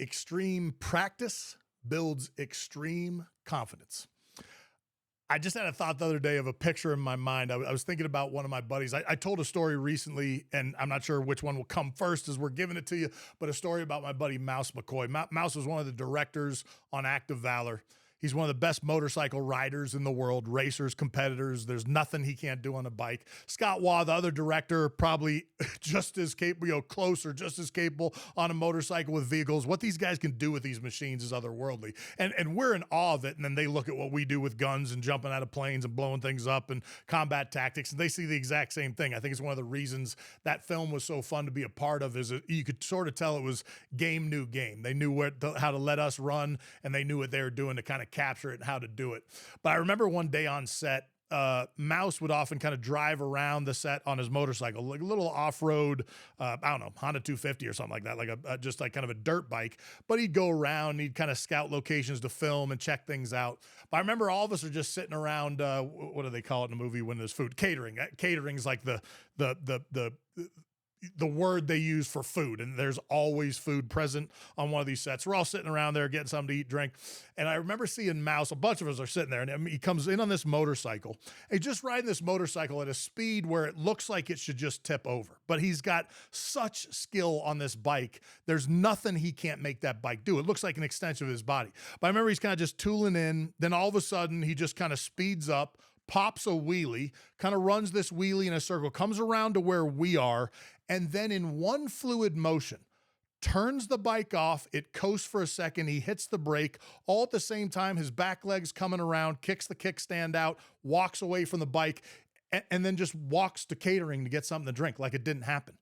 Extreme practice builds extreme confidence. I just had a thought the other day of a picture in my mind. I was thinking about one of my buddies. I told a story recently, and I'm not sure which one will come first as we're giving it to you, but a story about my buddy Mouse McCoy. Mouse was one of the directors on Act of Valor. He's one of the best motorcycle riders in the world, racers, competitors. There's nothing he can't do on a bike. Scott Waugh, the other director, probably just as capable, close or just as capable on a motorcycle with vehicles. What these guys can do with these machines is otherworldly. And we're in awe of it. And then they look at what we do with guns and jumping out of planes and blowing things up and combat tactics, and they see the exact same thing. I think it's one of the reasons that film was so fun to be a part of, is you could sort of tell it was game, new game. They knew how to let us run, and they knew what they were doing to kind of capture it and how to do it. But I remember one day on set, Mouse would often kind of drive around the set on his motorcycle, like a little off-road, I don't know, Honda 250 or something like that, like just like kind of a dirt bike. But he'd go around, and he'd kind of scout locations to film and check things out. But I remember all of us are just sitting around, what do they call it in a movie when there's food? Catering. Catering's like the word they use for food, and there's always food present on one of these sets. We're all sitting around there getting something to eat, drink, and I remember seeing Mouse. A bunch of us are sitting there, and he comes in on this motorcycle. He's just riding this motorcycle at a speed where it looks like it should just tip over, but he's got such skill on this bike. There's nothing he can't make that bike do. It looks like an extension of his body. But I remember he's kind of just tooling in. Then all of a sudden, he just kind of speeds up, pops a wheelie, kind of runs this wheelie in a circle, comes around to where we are, and then in one fluid motion, turns the bike off. It coasts for a second. He hits the brake. All at the same time, his back leg's coming around, kicks the kickstand out, walks away from the bike, and then just walks to catering to get something to drink like it didn't happen.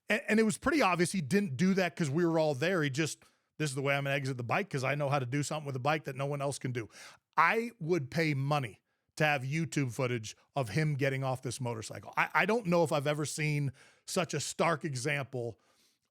And it was pretty obvious he didn't do that because we were all there. This is the way I'm going to exit the bike because I know how to do something with a bike that no one else can do. I would pay money to have YouTube footage of him getting off this motorcycle. I don't know if I've ever seen such a stark example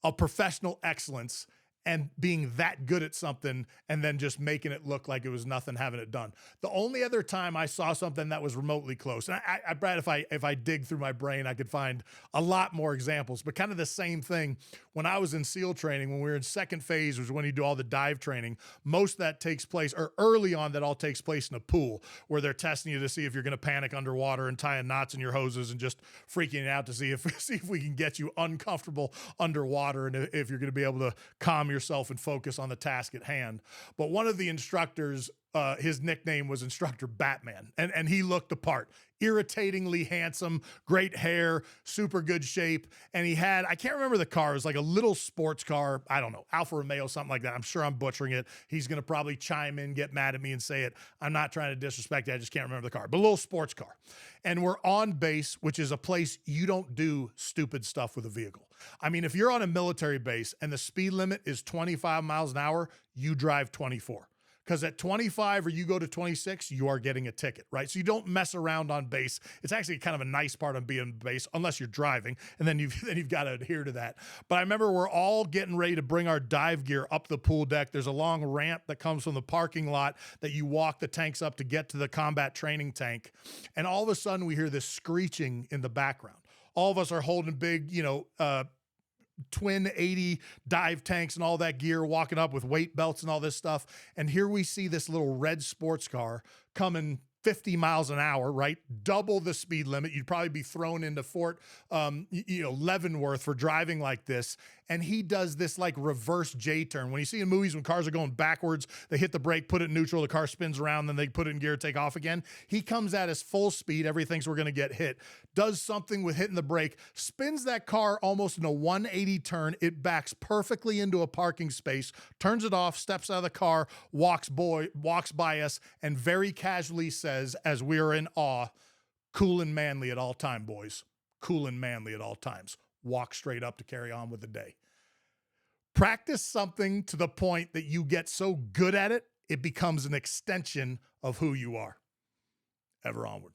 of professional excellence and being that good at something and then just making it look like it was nothing having it done. The only other time I saw something that was remotely close, and Brad, if I dig through my brain, I could find a lot more examples, but kind of the same thing. When I was in SEAL training, when we were in second phase, was when you do all the dive training. Most of that takes place, or early on, that all takes place in a pool where they're testing you to see if you're going to panic underwater and tying knots in your hoses and just freaking out to see if we can get you uncomfortable underwater and if you're going to be able to calm yourself and focus on the task at hand. But one of the instructors, his nickname was Instructor Batman, and he looked the part. Irritatingly handsome, great hair, super good shape. And he had, I can't remember the car, it was like a little sports car, I don't know, Alfa Romeo, something like that. I'm sure I'm butchering it. He's going to probably chime in, get mad at me and say it. I'm not trying to disrespect it, I just can't remember the car, but a little sports car. And we're on base, which is a place you don't do stupid stuff with a vehicle. I mean, if you're on a military base and the speed limit is 25 miles an hour, you drive 24. Because at 25 or you go to 26, you are getting a ticket, right? So you don't mess around on base. It's actually kind of a nice part of being on base, unless you're driving, and then you've got to adhere to that. But I remember we're all getting ready to bring our dive gear up the pool deck. There's a long ramp that comes from the parking lot that you walk the tanks up to get to the combat training tank. And all of a sudden we hear this screeching in the background. All of us are holding big, twin 80 dive tanks and all that gear, walking up with weight belts and all this stuff. And here we see this little red sports car coming 50 miles an hour, right? Double the speed limit. You'd probably be thrown into Fort, Leavenworth for driving like this. And he does this like reverse J-turn. When you see in movies when cars are going backwards, they hit the brake, put it in neutral, the car spins around, then they put it in gear, take off again. He comes at his full speed. Everybody thinks we're going to get hit. Does something with hitting the brake, spins that car almost in a 180 turn. It backs perfectly into a parking space, turns it off, steps out of the car, walks by us, and very casually says, as we are in awe, "Cool and manly at all time, boys. Cool and manly at all times." Walk straight up to carry on with the day. Practice something to the point that you get so good at it, it becomes an extension of who you are. Ever onward.